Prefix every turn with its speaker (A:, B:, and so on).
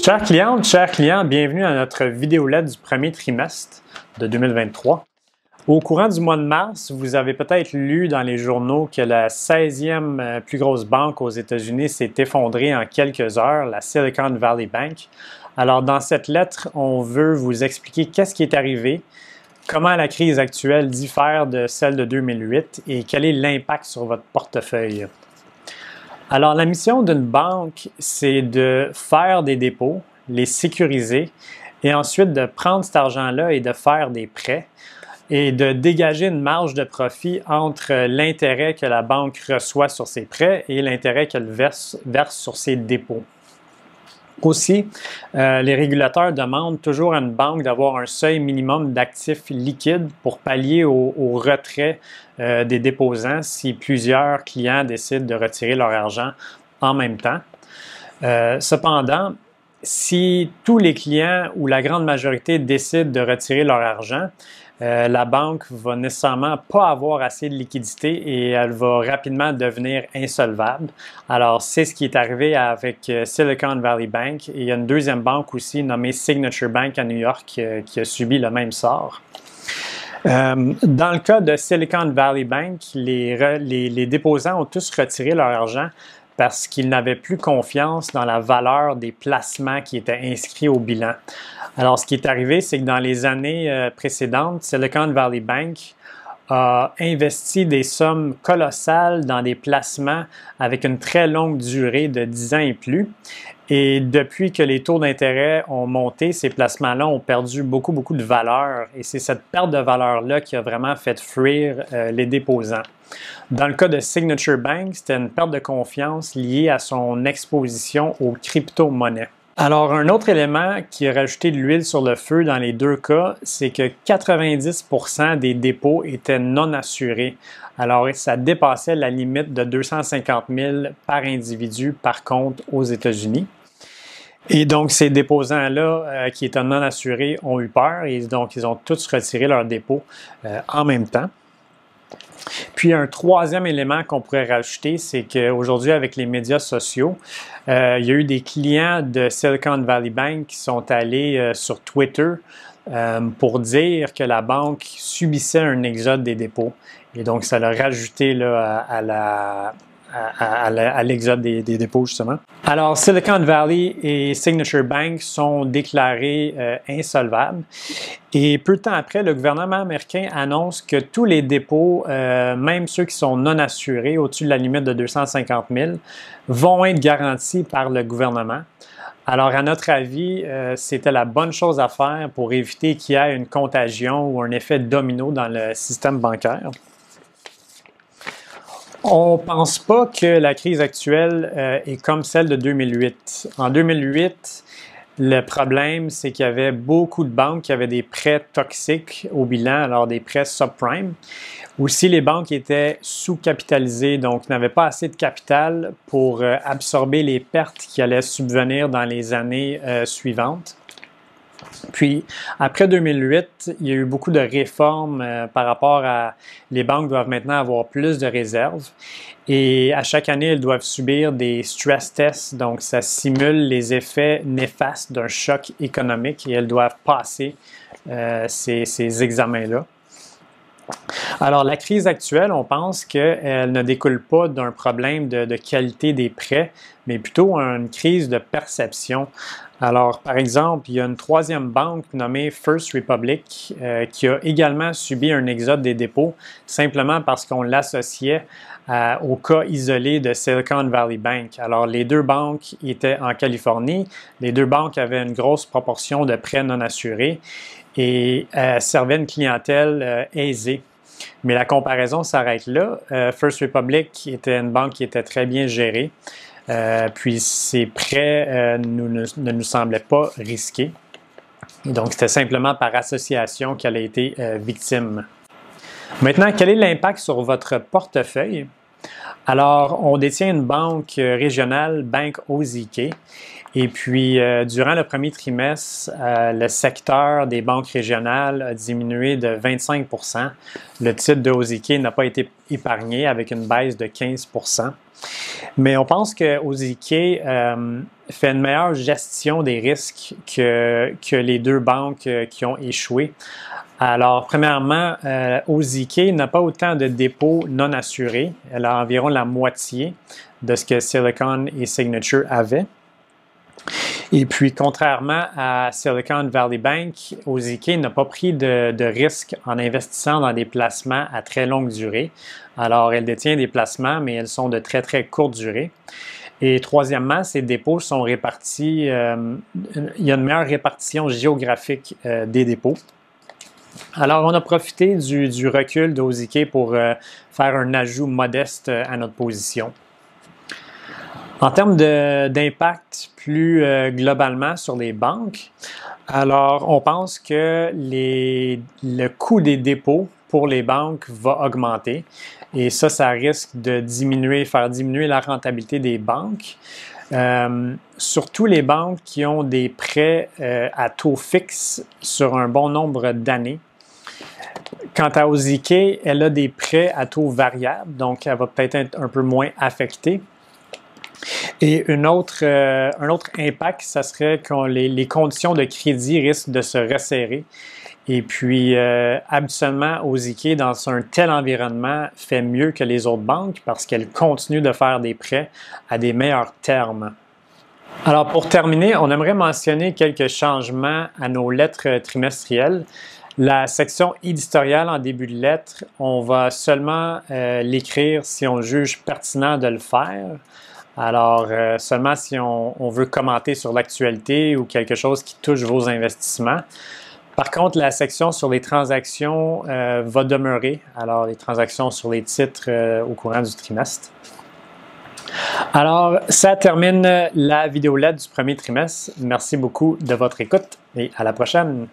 A: Chères clientes, chers clients, bienvenue à notre vidéolette du premier trimestre de 2023. Au courant du mois de mars, vous avez peut-être lu dans les journaux que la 16e plus grosse banque aux États-Unis s'est effondrée en quelques heures, la Silicon Valley Bank. Alors, dans cette lettre, on veut vous expliquer qu'est-ce qui est arrivé, comment la crise actuelle diffère de celle de 2008 et quel est l'impact sur votre portefeuille. Alors, la mission d'une banque, c'est de faire des dépôts, les sécuriser et ensuite de prendre cet argent-là et de faire des prêts et de dégager une marge de profit entre l'intérêt que la banque reçoit sur ses prêts et l'intérêt qu'elle verse sur ses dépôts. Aussi, les régulateurs demandent toujours à une banque d'avoir un seuil minimum d'actifs liquides pour pallier au retrait des déposants si plusieurs clients décident de retirer leur argent en même temps. Cependant, si tous les clients ou la grande majorité décident de retirer leur argent, la banque va nécessairement pas avoir assez de liquidité et elle va rapidement devenir insolvable. Alors, c'est ce qui est arrivé avec Silicon Valley Bank. Et il y a une deuxième banque aussi nommée Signature Bank à New York qui a subi le même sort. Dans le cas de Silicon Valley Bank, les déposants ont tous retiré leur argent parce qu'ils n'avaient plus confiance dans la valeur des placements qui étaient inscrits au bilan. Alors, ce qui est arrivé, c'est que dans les années précédentes, Silicon Valley Bank a investi des sommes colossales dans des placements avec une très longue durée de 10 ans et plus. Et depuis que les taux d'intérêt ont monté, ces placements-là ont perdu beaucoup de valeur. Et c'est cette perte de valeur-là qui a vraiment fait fuir les déposants. Dans le cas de Signature Bank, c'était une perte de confiance liée à son exposition aux crypto-monnaies. Alors, un autre élément qui a rajouté de l'huile sur le feu dans les deux cas, c'est que 90% des dépôts étaient non assurés. Alors, ça dépassait la limite de 250 000 par individu par compte aux États-Unis. Et donc, ces déposants-là qui étaient non assurés ont eu peur et donc ils ont tous retiré leurs dépôts en même temps. Puis un troisième élément qu'on pourrait rajouter, c'est qu'aujourd'hui, avec les médias sociaux, il y a eu des clients de Silicon Valley Bank qui sont allés sur Twitter pour dire que la banque subissait un exode des dépôts. Et donc, ça l'a rajouté là, à l'exode des dépôts, justement. Alors, Silicon Valley et Signature Bank sont déclarés insolvables. Et peu de temps après, le gouvernement américain annonce que tous les dépôts, même ceux qui sont non assurés, au-dessus de la limite de 250 000, vont être garantis par le gouvernement. Alors, à notre avis, c'était la bonne chose à faire pour éviter qu'il y ait une contagion ou un effet domino dans le système bancaire. On ne pense pas que la crise actuelle est comme celle de 2008. En 2008, le problème, c'est qu'il y avait beaucoup de banques qui avaient des prêts toxiques au bilan, alors des prêts subprime. Aussi, les banques étaient sous-capitalisées, donc n'avaient pas assez de capital pour absorber les pertes qui allaient subvenir dans les années suivantes. Puis, après 2008, il y a eu beaucoup de réformes par rapport à les banques doivent maintenant avoir plus de réserves et à chaque année, elles doivent subir des stress tests, donc ça simule les effets néfastes d'un choc économique et elles doivent passer ces examens-là. Alors, la crise actuelle, on pense qu'elle ne découle pas d'un problème de qualité des prêts, mais plutôt une crise de perception. Alors, par exemple, il y a une troisième banque nommée First Republic qui a également subi un exode des dépôts simplement parce qu'on l'associait au cas isolé de Silicon Valley Bank. Alors, les deux banques étaient en Californie. Les deux banques avaient une grosse proportion de prêts non assurés et servaient une clientèle aisée. Mais la comparaison s'arrête là. First Republic était une banque qui était très bien gérée. Puis ces prêts ne nous semblaient pas risqués. Et donc, c'était simplement par association qu'elle a été victime. Maintenant, quel est l'impact sur votre portefeuille? Alors, on détient une banque régionale, Bank OZK. Et puis, durant le premier trimestre, le secteur des banques régionales a diminué de 25 %. Le titre de OZK n'a pas été épargné avec une baisse de 15 %. Mais on pense que OZK fait une meilleure gestion des risques que les deux banques qui ont échoué. Alors, premièrement, OZK n'a pas autant de dépôts non assurés. Elle a environ la moitié de ce que Silicon et Signature avaient. Et puis, contrairement à Silicon Valley Bank, OZK n'a pas pris de risque en investissant dans des placements à très longue durée. Alors, elle détient des placements, mais elles sont de très, très courte durée. Et troisièmement, ces dépôts sont répartis, il y a une meilleure répartition géographique des dépôts. Alors, on a profité du recul d'OZK pour faire un ajout modeste à notre position. En termes d'impact plus globalement sur les banques, alors on pense que le coût des dépôts pour les banques va augmenter et ça risque de faire diminuer la rentabilité des banques. Surtout les banques qui ont des prêts à taux fixe sur un bon nombre d'années. Quant à OZK, elle a des prêts à taux variables, donc elle va peut-être être un peu moins affectée. Et un autre impact, ça serait que les conditions de crédit risquent de se resserrer. Et puis, habituellement, OZK, dans un tel environnement, fait mieux que les autres banques parce qu'elle continue de faire des prêts à des meilleurs termes. Alors, pour terminer, on aimerait mentionner quelques changements à nos lettres trimestrielles. La section éditoriale en début de lettre, on va seulement l'écrire si on juge pertinent de le faire. Alors, seulement si on veut commenter sur l'actualité ou quelque chose qui touche vos investissements. Par contre, la section sur les transactions va demeurer. Alors, les transactions sur les titres au courant du trimestre. Alors, ça termine la vidéolette du premier trimestre. Merci beaucoup de votre écoute et à la prochaine.